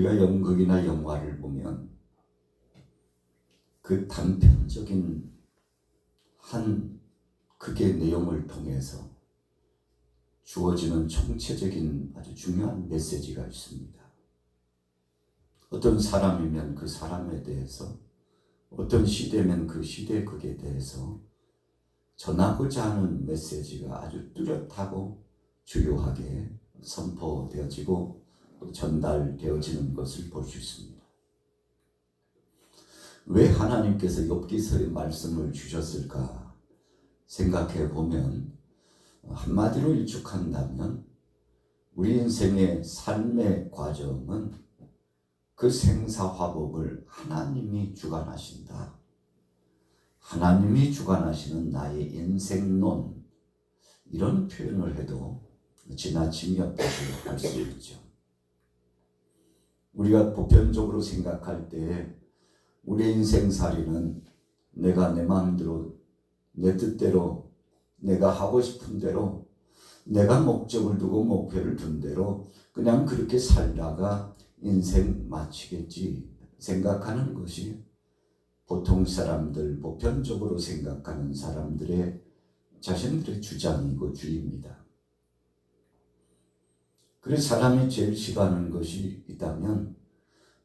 우리가 연극이나 영화를 보면 그 단편적인 한 극의 내용을 통해서 주어지는 총체적인 아주 중요한 메시지가 있습니다. 어떤 사람이면 그 사람에 대해서, 어떤 시대면 그 시대 극에 대해서 전하고자 하는 메시지가 아주 뚜렷하고 주요하게 선포되어지고 또 전달되어지는 것을 볼 수 있습니다. 왜 하나님께서 욥기서의 말씀을 주셨을까 생각해 보면, 한마디로 일축한다면 우리 인생의 삶의 과정은 그 생사화복을 하나님이 주관하신다. 하나님이 주관하시는 나의 인생론, 이런 표현을 해도 지나침이 없다고 할 수 있죠. 우리가 보편적으로 생각할 때 우리 인생살이는 내가 내 마음대로, 내 뜻대로, 내가 하고 싶은 대로, 내가 목적을 두고 목표를 둔 대로 그냥 그렇게 살다가 인생 마치겠지 생각하는 것이 보통 사람들, 보편적으로 생각하는 사람들의 자신들의 주장이고 주의입니다. 그래서 사람이 제일 싫어하는 것이 있다면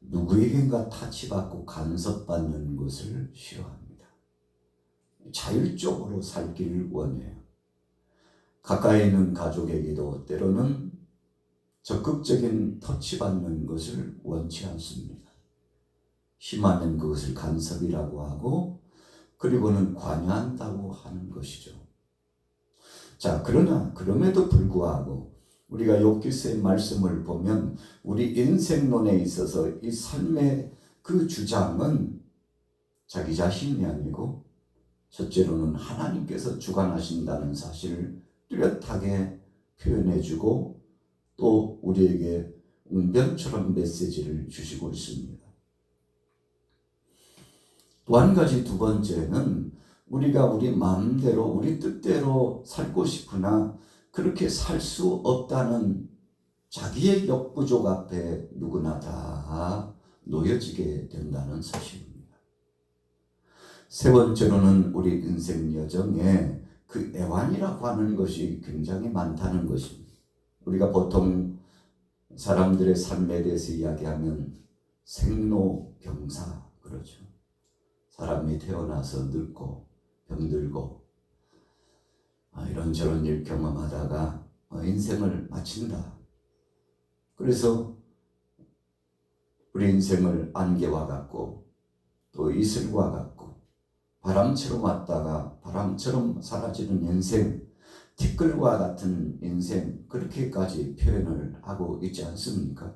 누구에겐가 타치받고 간섭받는 것을 싫어합니다. 자율적으로 살기를 원해요. 가까이 있는 가족에게도 때로는 적극적인 터치받는 것을 원치 않습니다. 심하면 그것을 간섭이라고 하고, 그리고는 관여한다고 하는 것이죠. 자, 그러나 그럼에도 불구하고 우리가 욥기서의 말씀을 보면 우리 인생론에 있어서 이 삶의 그 주장은 자기 자신이 아니고 첫째로는 하나님께서 주관하신다는 사실을 뚜렷하게 표현해주고 또 우리에게 웅변처럼 메시지를 주시고 있습니다. 또 한 가지, 두 번째는 우리가 우리 마음대로 우리 뜻대로 살고 싶으나 그렇게 살 수 없다는 자기의 역부족 앞에 누구나 다 놓여지게 된다는 사실입니다. 세 번째로는 우리 인생 여정에 그 애환이라고 하는 것이 굉장히 많다는 것입니다. 우리가 보통 사람들의 삶에 대해서 이야기하면 생로병사 그러죠. 사람이 태어나서 늙고 병들고 이런저런 일 경험하다가 인생을 마친다. 그래서 우리 인생을 안개와 같고 또 이슬과 같고 바람처럼 왔다가 바람처럼 사라지는 인생, 티끌과 같은 인생, 그렇게까지 표현을 하고 있지 않습니까?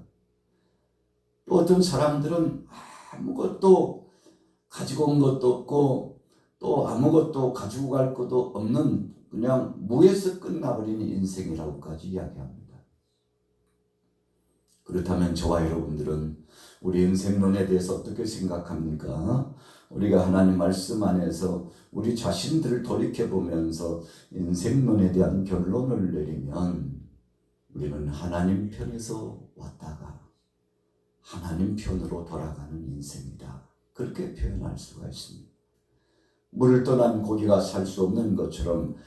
또 어떤 사람들은 아무것도 가지고 온 것도 없고 또 아무것도 가지고 갈 것도 없는 그냥 무에서 끝나버리는 인생이라고까지 이야기합니다. 그렇다면 저와 여러분들은 우리 인생론에 대해서 어떻게 생각합니까? 우리가 하나님 말씀 안에서 우리 자신들을 돌이켜보면서 인생론에 대한 결론을 내리면 우리는 하나님 편에서 왔다가 하나님 편으로 돌아가는 인생이다. 그렇게 표현할 수가 있습니다. 물을 떠난 고기가 살 수 없는 것처럼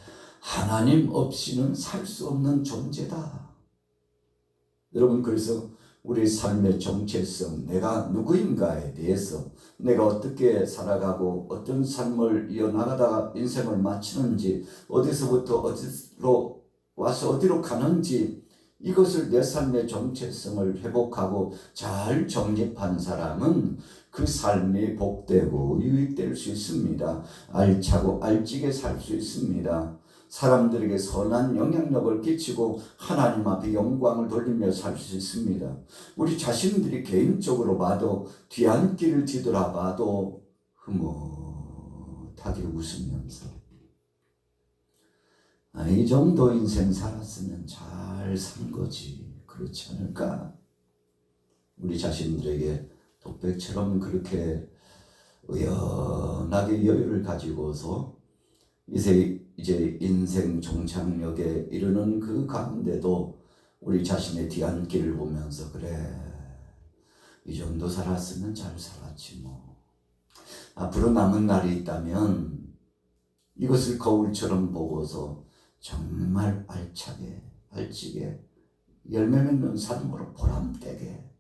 하나님 없이는 살 수 없는 존재다. 여러분, 그래서 우리 삶의 정체성, 내가 누구인가에 대해서, 내가 어떻게 살아가고 어떤 삶을 이어나가다가 인생을 마치는지, 어디서부터 어디로 와서 어디로 가는지, 이것을 내 삶의 정체성을 회복하고 잘 정립한 사람은 그 삶이 복되고 유익될 수 있습니다. 알차고 알찌게 살 수 있습니다. 사람들에게 선한 영향력을 끼치고 하나님 앞에 영광을 돌리며 살 수 있습니다. 우리 자신들이 개인적으로 봐도 뒤안길을 뒤돌아봐도 흐뭇하게 웃으면서 이 정도 인생 살았으면 잘 산 거지, 그렇지 않을까? 우리 자신들에게 독백처럼 그렇게 의연하게 여유를 가지고서 이제 인생 종착역에 이르는 그 가운데도 우리 자신의 뒤안길을 보면서 그래, 이 정도 살았으면 잘 살았지 뭐. 앞으로 남은 날이 있다면 이것을 거울처럼 보고서 정말 알차게 알찌게 열매 맺는 삶으로 보람되게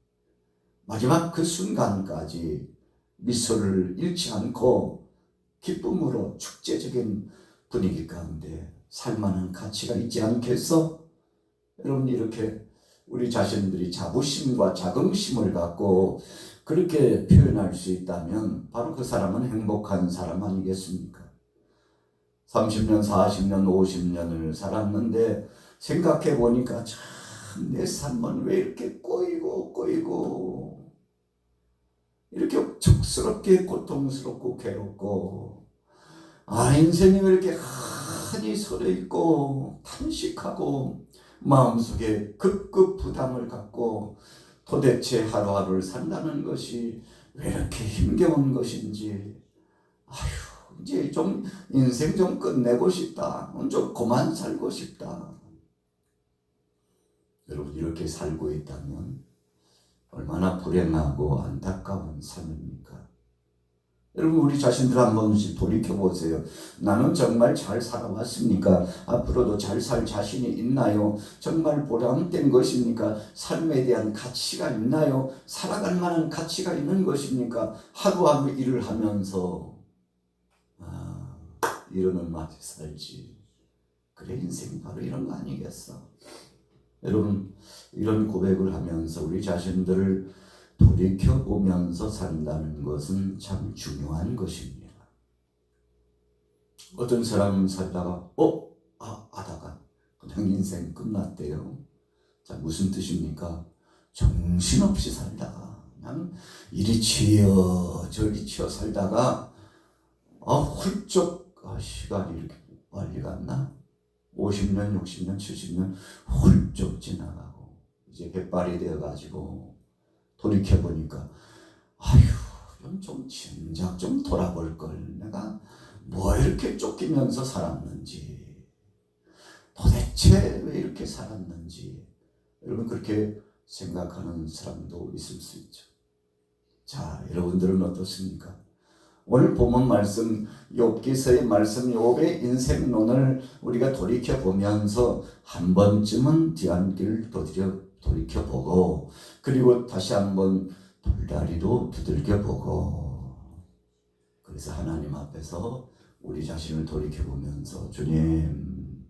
마지막 그 순간까지 미소를 잃지 않고 기쁨으로 축제적인 분위기 가운데 살만한 가치가 있지 않겠어? 여러분, 이렇게 우리 자신들이 자부심과 자긍심을 갖고 그렇게 표현할 수 있다면 바로 그 사람은 행복한 사람 아니겠습니까? 30년, 40년, 50년을 살았는데 생각해 보니까 참 내 삶은 왜 이렇게 꼬이고 이렇게 족스럽게 고통스럽고 괴롭고 인생이 왜 이렇게 한이 서려 있고 탄식하고 마음속에 급급 부담을 갖고 도대체 하루하루를 산다는 것이 왜 이렇게 힘겨운 것인지 이제 좀 인생 좀 끝내고 싶다. 좀 그만 살고 싶다. 여러분, 이렇게 살고 있다면 얼마나 불행하고 안타까운 삶입니까? 여러분, 우리 자신들 한 번씩 돌이켜보세요. 나는 정말 잘 살아왔습니까? 앞으로도 잘 살 자신이 있나요? 정말 보람된 것입니까? 삶에 대한 가치가 있나요? 살아갈 만한 가치가 있는 것입니까? 하루하루 일을 하면서 이러는 맛에 살지. 그래, 인생 바로 이런 거 아니겠어? 여러분, 이런 고백을 하면서 우리 자신들을 돌이켜보면서 산다는 것은 참 중요한 것입니다. 어떤 사람은 살다가 하다가 그냥 인생 끝났대요. 자, 무슨 뜻입니까? 정신없이 살다가 그냥 이리 치여 저리 치여 살다가 훌쩍 시간이 이렇게 빨리 갔나? 50년, 60년, 70년 훌쩍 지나가고 이제 백발이 되어가지고 돌이켜보니까 좀 진작 좀 돌아볼 걸. 내가 뭐 이렇게 쫓기면서 살았는지, 도대체 왜 이렇게 살았는지. 여러분, 그렇게 생각하는 사람도 있을 수 있죠. 자, 여러분들은 어떻습니까? 오늘 본문 말씀, 욥기서의 말씀, 욥의 인생론을 우리가 돌이켜보면서 한 번쯤은 뒤안길을 돌이켜보고, 그리고 다시 한번 돌다리도 두들겨보고, 그래서 하나님 앞에서 우리 자신을 돌이켜보면서 주님,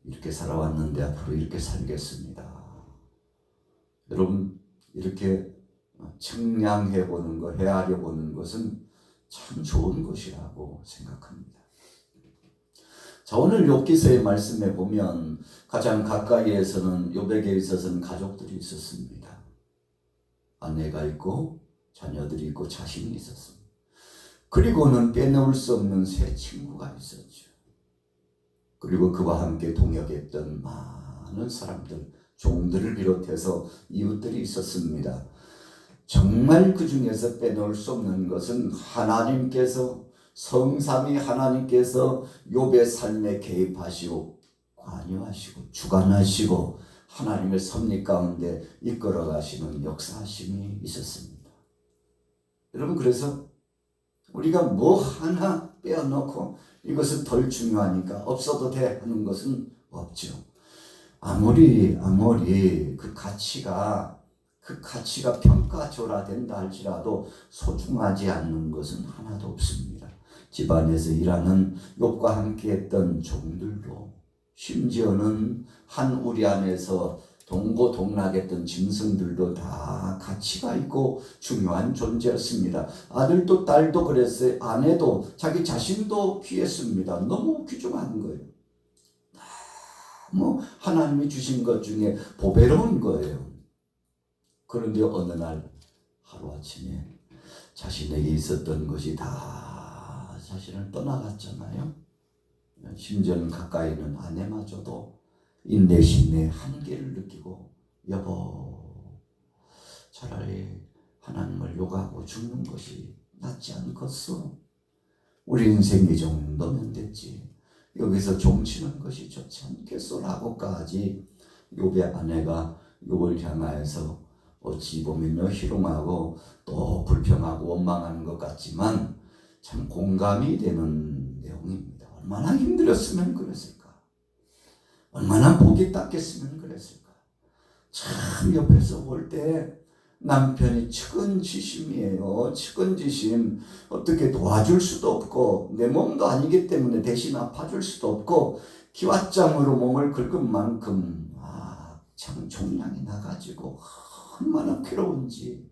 이렇게 살아왔는데 앞으로 이렇게 살겠습니다. 여러분, 이렇게 측량해보는 것, 헤아려보는 것은 참 좋은 것이라고 생각합니다. 자, 오늘 욥기서의 말씀에 보면 가장 가까이에서는 욥에게 있어서는 가족들이 있었습니다. 아내가 있고 자녀들이 있고 자신이 있었습니다. 그리고는 빼놓을 수 없는 세 친구가 있었죠. 그리고 그와 함께 동역했던 많은 사람들, 종들을 비롯해서 이웃들이 있었습니다. 정말 그 중에서 빼놓을 수 없는 것은 하나님께서, 성삼위 하나님께서 욥의 삶에 개입하시고 관여하시고 주관하시고 하나님의 섭리 가운데 이끌어 가시는 역사하심이 있었습니다. 여러분, 그래서 우리가 뭐 하나 빼어놓고 이것은 덜 중요하니까 없어도 돼 하는 것은 없죠. 아무리 그 가치가 평가절하된다 할지라도 소중하지 않는 것은 하나도 없습니다. 집안에서 일하는 욥과 함께했던 종들도, 심지어는 한 우리 안에서 동고동락했던 짐승들도 다 가치가 있고 중요한 존재였습니다. 아들도 딸도 그랬어요. 아내도 자기 자신도 귀했습니다. 너무 귀중한 거예요. 너무 하나님이 주신 것 중에 보배로운 거예요. 그런데 어느 날 하루아침에 자신에게 있었던 것이 다 자신을 떠나갔잖아요. 심지어는 가까이 있는 아내마저도 인내심의 한계를 느끼고, 여보, 차라리 하나님을 욕하고 죽는 것이 낫지 않겠어? 우리 인생 이 정도면 됐지. 여기서 종치는 것이 좋지 않겠소라고까지 욥의 아내가 욥을 향하여서 어찌 보면요 희롱하고 또 불평하고 원망하는 것 같지만 참 공감이 되는 내용입니다. 얼마나 힘들었으면 그랬을까? 얼마나 복이 닦였으면 그랬을까? 참 옆에서 볼 때 남편이 측은지심이에요. 측은지심. 어떻게 도와줄 수도 없고 내 몸도 아니기 때문에 대신 아파줄 수도 없고 기왓장으로 몸을 긁은 만큼 참 종량이 나가지고 얼마나 괴로운지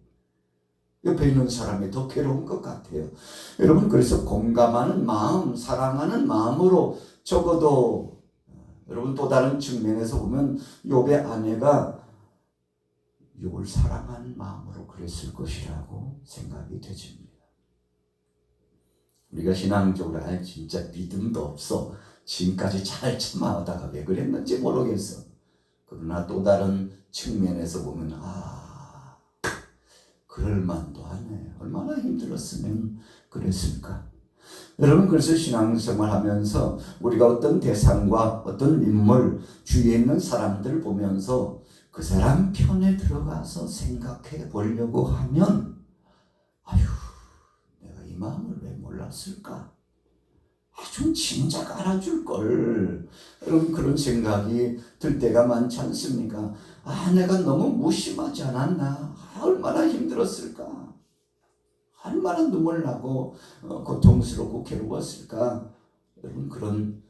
옆에 있는 사람이 더 괴로운 것 같아요. 여러분 그래서 공감하는 마음, 사랑하는 마음으로 적어도 여러분 또 다른 측면에서 보면 욥의 아내가 욥을 사랑하는 마음으로 그랬을 것이라고 생각이 되집니다. 우리가 신앙적으로 진짜 믿음도 없어 지금까지 잘 참아오다가 왜 그랬는지 모르겠어. 그러나 또 다른 측면에서 보면 그럴만도 하네. 얼마나 힘들었으면 그랬을까. 여러분 그래서 신앙생활 하면서 우리가 어떤 대상과 어떤 인물 주위에 있는 사람들을 보면서 그 사람 편에 들어가서 생각해 보려고 하면 내가 이 마음을 왜 몰랐을까? 좀 진작 알아줄 걸. 여러분 그런 생각이 들 때가 많지 않습니까? 내가 너무 무심하지 않았나? 얼마나 힘들었을까? 얼마나 눈물 나고 고통스럽고 괴로웠을까? 여러분 그런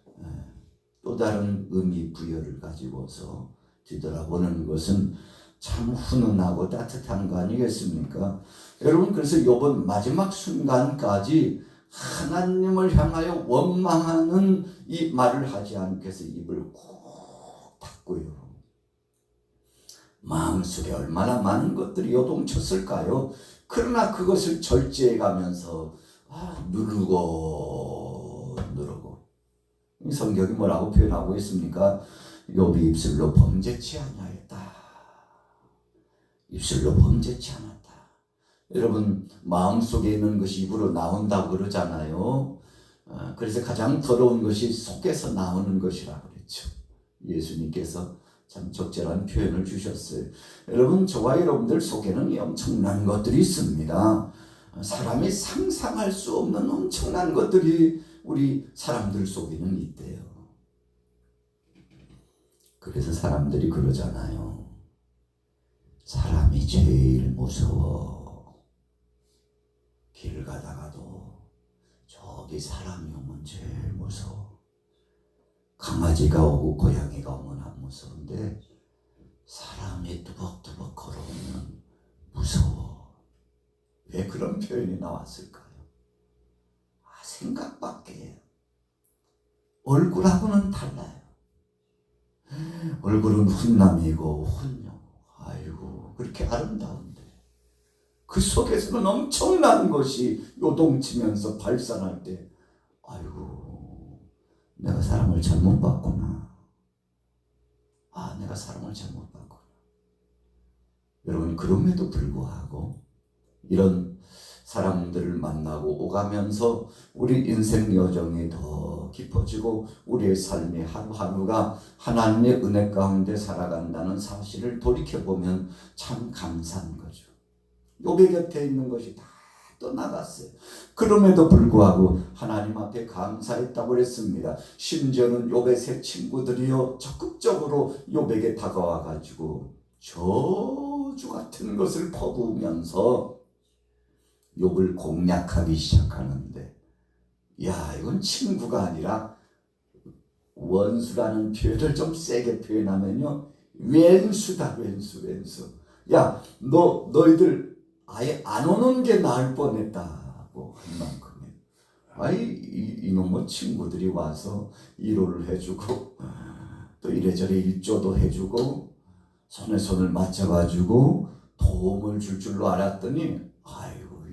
또 다른 의미 부여를 가지고서 뒤돌아보는 것은 참 훈훈하고 따뜻한 거 아니겠습니까? 여러분 그래서 욥은 마지막 순간까지 하나님을 향하여 원망하는 이 말을 하지 않고 해서 입을 꾹 닫고요. 마음속에 얼마나 많은 것들이 요동쳤을까요? 그러나 그것을 절제해 가면서 누르고 이 성경이 뭐라고 표현하고 있습니까? 욥이 입술로 범죄치 아니하였다. 입술로 범죄치 않았다. 여러분 마음속에 있는 것이 입으로 나온다고 그러잖아요. 그래서 가장 더러운 것이 속에서 나오는 것이라고 그랬죠. 예수님께서 참 적절한 표현을 주셨어요. 여러분 저와 여러분들 속에는 엄청난 것들이 있습니다. 사람이 상상할 수 없는 엄청난 것들이 우리 사람들 속에는 있대요. 그래서 사람들이 그러잖아요. 사람이 제일 무서워. 길 가다가도 저기 사람이 오면 제일 무서워. 강아지가 오고 고양이가 오면 안 무서운데 사람이 뚜벅뚜벅 걸어오면 무서워. 왜 그런 표현이 나왔을까요? 생각 밖이에요. 얼굴하고는 달라요. 얼굴은 훈남이고 훈녀. 아이고 그렇게 아름다운데 그 속에서는 엄청난 것이 요동치면서 발산할 때 아이고 내가 사람을 잘못 봤구나. 내가 사람을 잘못 봤구나. 여러분 그럼에도 불구하고 이런 사람들을 만나고 오가면서 우리 인생 여정이 더 깊어지고 우리의 삶의 하루하루가 하나님의 은혜 가운데 살아간다는 사실을 돌이켜보면 참 감사한 거죠. 욥의 곁에 있는 것이 다 떠나갔어요. 그럼에도 불구하고 하나님 앞에 감사했다고 그랬습니다. 심지어는 욥의 세 친구들이요 적극적으로 욥에게 다가와 가지고 저주 같은 것을 퍼부으면서 욥을 공략하기 시작하는데 이건 친구가 아니라 원수라는 표현을 좀 세게 표현하면요 왼수다. 왼수. 너희들 아예 안 오는 게 나을 뻔했다고 할 만큼에 이놈의 친구들이 와서 위로를 해주고 또 이래저래 일조도 해주고 손에 손을 맞춰가지고 도움을 줄 줄로 알았더니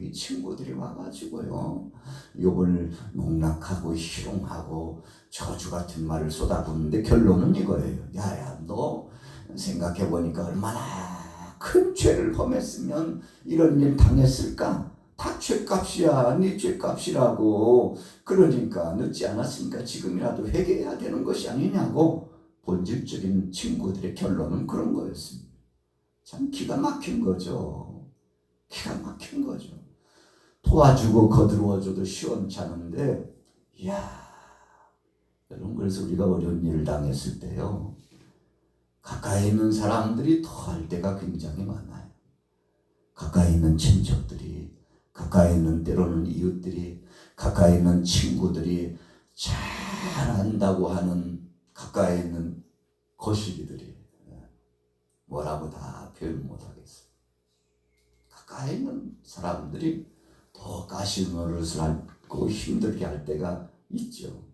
이 친구들이 와가지고요 욥을 농락하고 희롱하고 저주 같은 말을 쏟아붓는데 결론은 이거예요. 너 생각해보니까 얼마나 큰 죄를 범했으면 이런 일 당했을까? 다 죄값이야. 네 죄값이라고. 그러니까 늦지 않았으니까 지금이라도 회개해야 되는 것이 아니냐고 본질적인 친구들의 결론은 그런 거였습니다. 참 기가 막힌 거죠. 기가 막힌 거죠. 도와주고 거들어줘도 시원찮은데, 이야, 여러분, 그래서 우리가 어려운 일을 당했을 때요, 가까이 있는 사람들이 더할 때가 굉장히 많아요. 가까이 있는 친척들이, 가까이 있는 때로는 이웃들이, 가까이 있는 친구들이, 잘 안다고 하는 가까이 있는 거시기들이 뭐라고 다 표현 못하겠어요. 가까이 있는 사람들이 더 가시 노릇을 하고 힘들게 할 때가 있죠.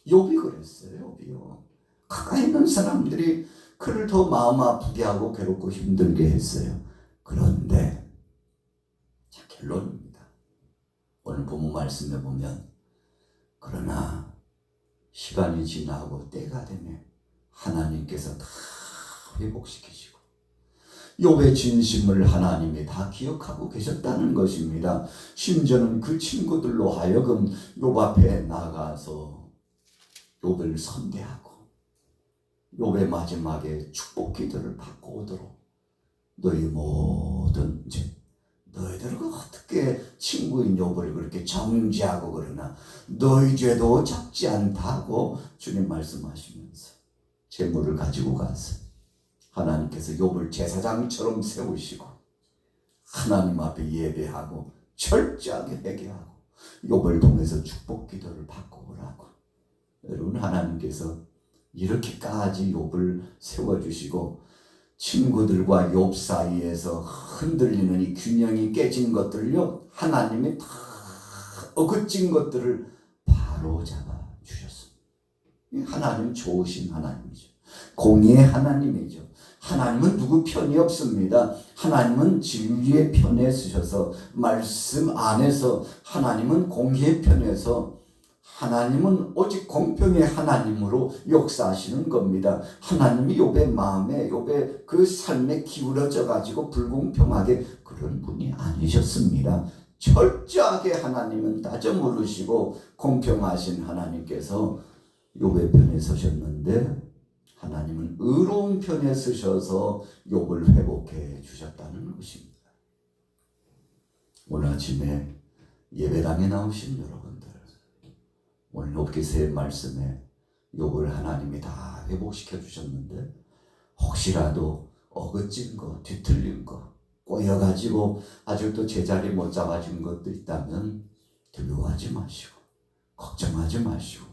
욥이 그랬어요. 욥이요. 가까이 있는 사람들이 그를 더 마음 아프게 하고 괴롭고 힘들게 했어요. 그런데 자, 결론입니다. 오늘 본문 말씀에 보면, 그러나 시간이 지나고 때가 되면 하나님께서 다 회복시키시고 욥의 진심을 하나님이 다 기억하고 계셨다는 것입니다. 심지어는 그 친구들로 하여금 욥 앞에 나가서 욥을 선대하고 욥의 마지막에 축복 기도를 받고 오도록, 너희 모든 죄, 너희들은 어떻게 친구인 욥을 그렇게 정죄하고 그러나 너희 죄도 작지 않다고 주님 말씀하시면서 재물을 가지고 가서 하나님께서 욥을 제사장처럼 세우시고 하나님 앞에 예배하고 철저하게 회개하고 욥을 통해서 축복 기도를 받고 오라고. 여러분, 하나님께서 이렇게까지 욥을 세워주시고 친구들과 욥 사이에서 흔들리는 이 균형이 깨진 것들요, 하나님이 다 어긋진 것들을 바로 잡아 주셨습니다. 하나님 좋으신 하나님이죠. 공의의 하나님이죠. 하나님은 누구 편이 없습니다. 하나님은 진리의 편에 서셔서 말씀 안에서 하나님은 공의의 편에서 하나님은 오직 공평의 하나님으로 역사하시는 겁니다. 하나님이 욥의 마음에, 욥의 그 삶에 기울어져 가지고 불공평하게 그런 분이 아니셨습니다. 철저하게 하나님은 따져 물으시고 공평하신 하나님께서 욥의 편에 서셨는데, 하나님은 의로운 편에 서셔서 욥을 회복해 주셨다는 것입니다. 오늘 아침에 예배당에 나오신 여러분들, 오늘 욥기서의 말씀에 욥을 하나님이 다 회복시켜 주셨는데, 혹시라도 어긋진 거, 뒤틀린 거, 꼬여가지고 아직도 제자리 못 잡아준 것도 있다면 두려워하지 마시고 걱정하지 마시고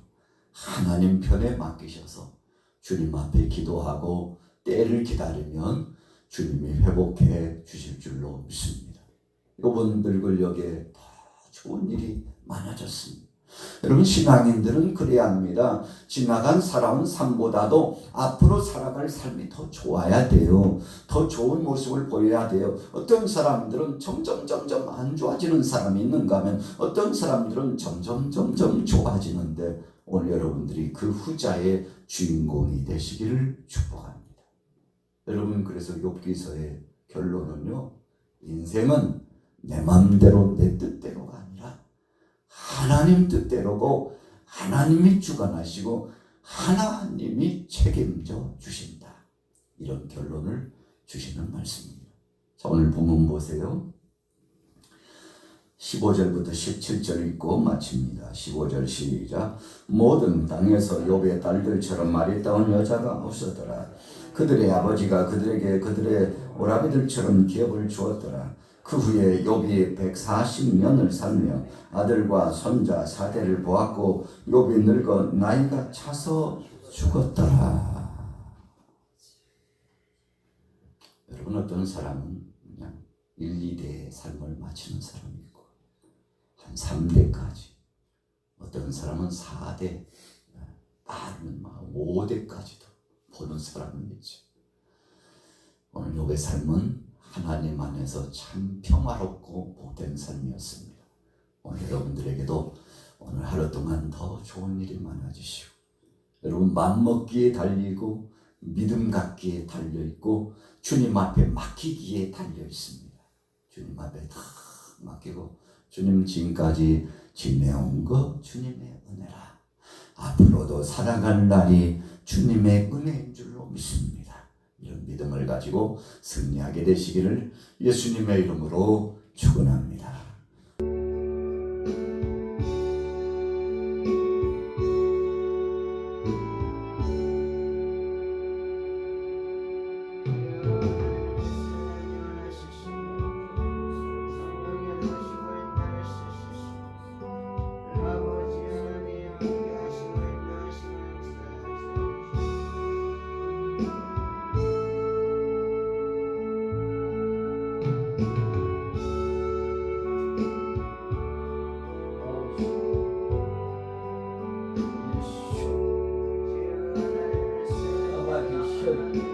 하나님 편에 맡기셔서 주님 앞에 기도하고 때를 기다리면 주님이 회복해 주실 줄로 믿습니다. 욥은 늙은력에 더 좋은 일이 많아졌습니다. 여러분, 신앙인들은 그래야 합니다. 지나간 살아온 삶보다도 앞으로 살아갈 삶이 더 좋아야 돼요. 더 좋은 모습을 보여야 돼요. 어떤 사람들은 점점 안 좋아지는 사람이 있는가 하면 어떤 사람들은 점점 좋아지는데, 오늘 여러분들이 그 후자의 주인공이 되시기를 축복합니다. 여러분, 그래서 욥기서의 결론은요, 인생은 내 마음대로 내 뜻대로가 아니라 하나님 뜻대로고 하나님이 주관하시고 하나님이 책임져 주신다, 이런 결론을 주시는 말씀입니다. 자, 오늘 본문 보세요. 15절부터 17절 읽고 마칩니다. 15절 시작. 모든 땅에서 욥의 딸들처럼 아리따운 여자가 없었더라. 그들의 아버지가 그들에게 그들의 오라비들처럼 기업을 주었더라. 그 후에 욥이 140년을 살며 아들과 손자 4대를 보았고 욥이 늙어 나이가 차서 죽었더라. 여러분, 어떤 사람은 그냥 1, 2대의 삶을 마치는 사람이 있고 한 3대까지, 어떤 사람은 4대, 빠르면 5대까지도 보는 사람은 있죠. 오늘 욥의 삶은 하나님 안에서 참 평화롭고 복된 삶이었습니다. 오늘 여러분들에게도 오늘 하루 동안 더 좋은 일이 많아지시고, 여러분 맘먹기에 달리고 믿음 갖기에 달려있고 주님 앞에 맡기기에 달려있습니다. 주님 앞에 다 맡기고, 주님 지금까지 지내온 것 주님의 은혜라. 앞으로도 살아갈 날이 주님의 은혜인 줄로 믿습니다. 이런 믿음을 가지고 승리하게 되시기를 예수님의 이름으로 축원합니다. Show.